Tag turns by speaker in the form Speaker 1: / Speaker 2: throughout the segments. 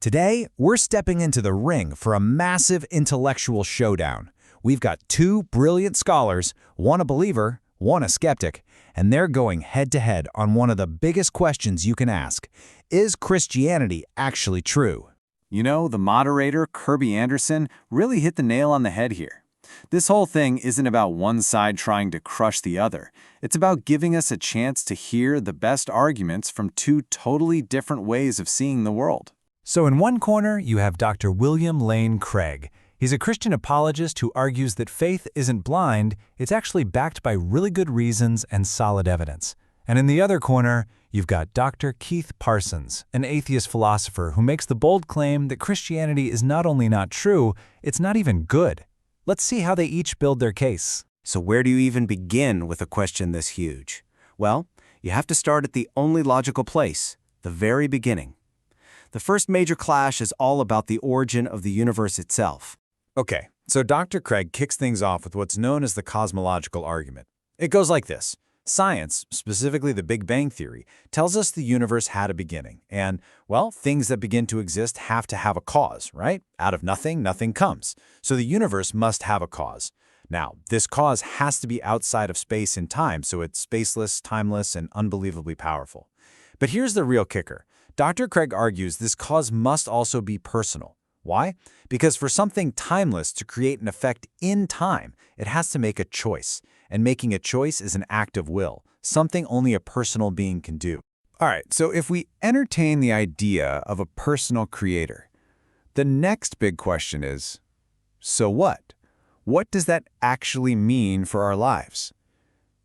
Speaker 1: Today, we're stepping into the ring for a massive intellectual showdown. We've got two brilliant scholars, one a believer, one a skeptic, and they're going head-to-head on one of the biggest questions you can ask. Is Christianity actually true?
Speaker 2: You know, the moderator, Kirby Anderson, really hit the nail on the head here. This whole thing isn't about one side trying to crush the other. It's about giving us a chance to hear the best arguments from two totally different ways of seeing the world.
Speaker 1: So in one corner, you have Dr. William Lane Craig. He's a Christian apologist who argues that faith isn't blind, it's actually backed by really good reasons and solid evidence. And in the other corner, you've got Dr. Keith Parsons, an atheist philosopher who makes the bold claim that Christianity is not only not true, it's not even good. Let's see how they each build their case.
Speaker 3: So where do you even begin with a question this huge? Well, you have to start at the only logical place, the very beginning. The first major clash is all about the origin of the universe itself.
Speaker 1: Okay, so Dr. Craig kicks things off with what's known as the cosmological argument. It goes like this. Science, specifically the Big Bang Theory, tells us the universe had a beginning. And, well, things that begin to exist have to have a cause, right? Out of nothing, nothing comes. So the universe must have a cause. Now, this cause has to be outside of space and time, so it's spaceless, timeless, and unbelievably powerful. But here's the real kicker. Dr. Craig argues this cause must also be personal. Why? Because for something timeless to create an effect in time, it has to make a choice. And making a choice is an act of will, something only a personal being can do. All right, so if we entertain the idea of a personal creator, the next big question is, so what? What does that actually mean for our lives?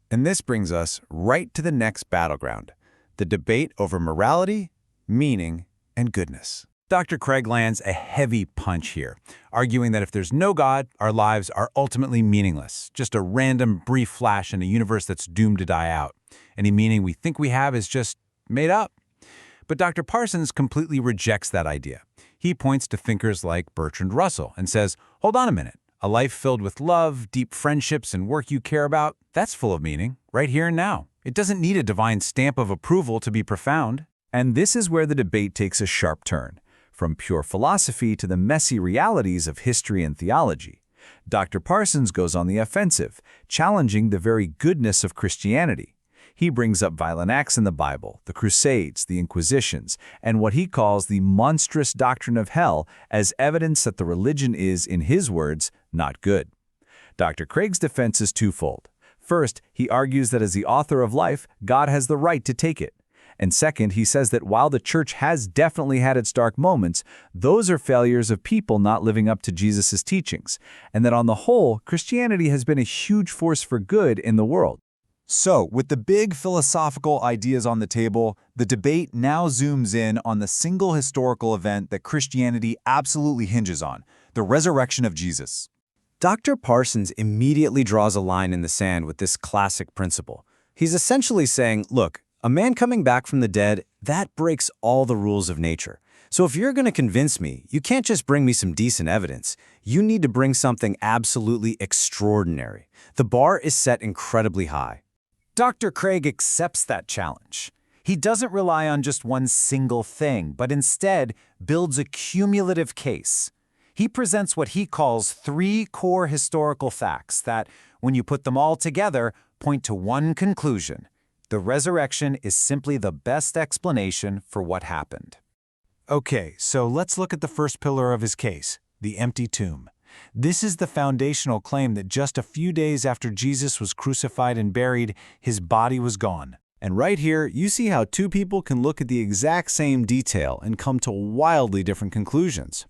Speaker 1: And this brings us right to the next battleground, the debate over morality, meaning, and goodness. Dr. Craig lands a heavy punch here, arguing that if there's no God, our lives are ultimately meaningless, just a random brief flash in a universe that's doomed to die out. Any meaning we think we have is just made up. But Dr. Parsons completely rejects that idea. He points to thinkers like Bertrand Russell and says, hold on a minute, a life filled with love, deep friendships, and work you care about, that's full of meaning, right here and now. It doesn't need a divine stamp of approval to be profound. And this is where the debate takes a sharp turn, from pure philosophy to the messy realities of history and theology. Dr. Parsons goes on the offensive, challenging the very goodness of Christianity. He brings up violent acts in the Bible, the Crusades, the Inquisitions, and what he calls the monstrous doctrine of hell as evidence that the religion is, in his words, not good. Dr. Craig's defense is twofold. First, he argues that as the author of life, God has the right to take it. And second, he says that while the church has definitely had its dark moments, those are failures of people not living up to Jesus' teachings, and that on the whole, Christianity has been a huge force for good in the world. So, with the big philosophical ideas on the table, the debate now zooms in on the single historical event that Christianity absolutely hinges on, the resurrection of Jesus.
Speaker 3: Dr. Parsons immediately draws a line in the sand with this classic principle. He's essentially saying, look, a man coming back from the dead, that breaks all the rules of nature. So if you're going to convince me, you can't just bring me some decent evidence. You need to bring something absolutely extraordinary. The bar is set incredibly high.
Speaker 1: Dr. Craig accepts that challenge. He doesn't rely on just one single thing, but instead builds a cumulative case. He presents what he calls three core historical facts that, when you put them all together, point to one conclusion. The resurrection is simply the best explanation for what happened. Okay, so let's look at the first pillar of his case, the empty tomb. This is the foundational claim that just a few days after Jesus was crucified and buried, his body was gone. And right here, you see how two people can look at the exact same detail and come to wildly different conclusions.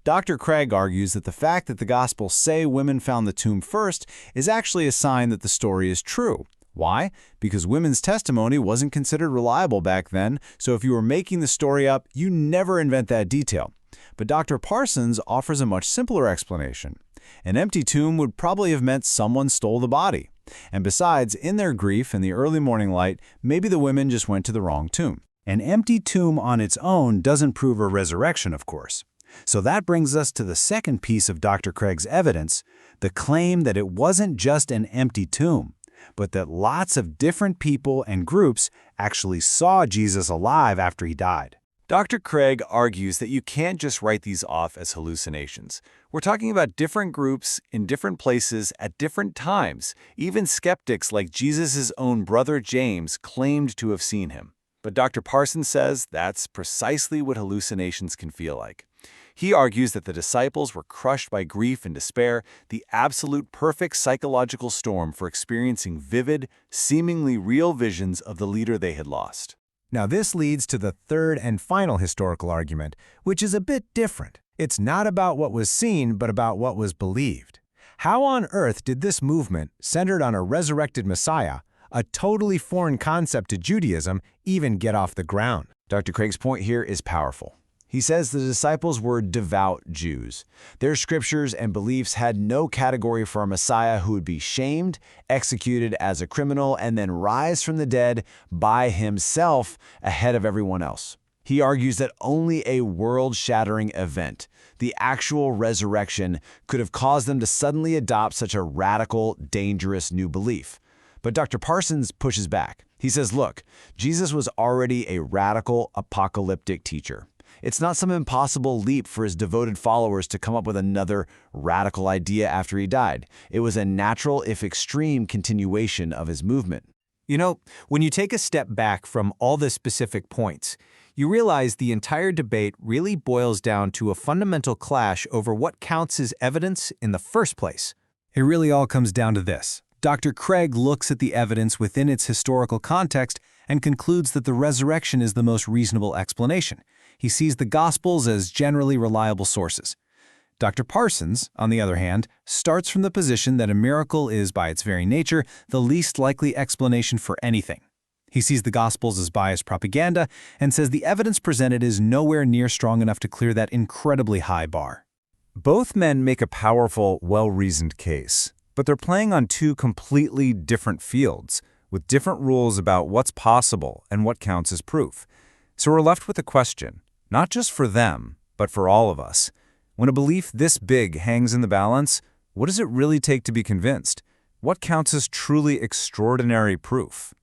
Speaker 1: Dr. Craig argues that the fact that the Gospels say women found the tomb first is actually a sign that the story is true. Why? Because women's testimony wasn't considered reliable back then, so if you were making the story up, you never invent that detail. But Dr. Parsons offers a much simpler explanation. An empty tomb would probably have meant someone stole the body. And besides, in their grief and the early morning light, maybe the women just went to the wrong tomb. An empty tomb on its own doesn't prove a resurrection, of course. So that brings us to the second piece of Dr. Craig's evidence, the claim that it wasn't just an empty tomb, but that lots of different people and groups actually saw Jesus alive after he died. Dr. Craig argues that you can't just write these off as hallucinations. We're talking about different groups in different places at different times. Even skeptics like Jesus' own brother James claimed to have seen him. But Dr. Parsons says that's precisely what hallucinations can feel like. He argues that the disciples were crushed by grief and despair, the absolute perfect psychological storm for experiencing vivid, seemingly real visions of the leader they had lost.
Speaker 4: Now this leads to the third and final historical argument, which is a bit different. It's not about what was seen, but about what was believed. How on earth did this movement, centered on a resurrected Messiah, a totally foreign concept to Judaism, even get off the ground?
Speaker 3: Dr. Craig's point here is powerful. He says the disciples were devout Jews. Their scriptures and beliefs had no category for a Messiah who would be shamed, executed as a criminal, and then rise from the dead by himself ahead of everyone else. He argues that only a world-shattering event, the actual resurrection, could have caused them to suddenly adopt such a radical, dangerous new belief. But Dr. Parsons pushes back. He says, look, Jesus was already a radical, apocalyptic teacher. It's not some impossible leap for his devoted followers to come up with another radical idea after he died. It was a natural, if extreme, continuation of his movement.
Speaker 4: You know, when you take a step back from all the specific points, you realize the entire debate really boils down to a fundamental clash over what counts as evidence in the first place. It really all comes down to this. Dr. Craig looks at the evidence within its historical context and concludes that the resurrection is the most reasonable explanation. He sees the Gospels as generally reliable sources. Dr. Parsons, on the other hand, starts from the position that a miracle is, by its very nature, the least likely explanation for anything. He sees the Gospels as biased propaganda and says the evidence presented is nowhere near strong enough to clear that incredibly high bar.
Speaker 1: Both men make a powerful, well-reasoned case, but they're playing on two completely different fields, with different rules about what's possible and what counts as proof. So we're left with a question, not just for them, but for all of us. When a belief this big hangs in the balance, what does it really take to be convinced? What counts as truly extraordinary proof?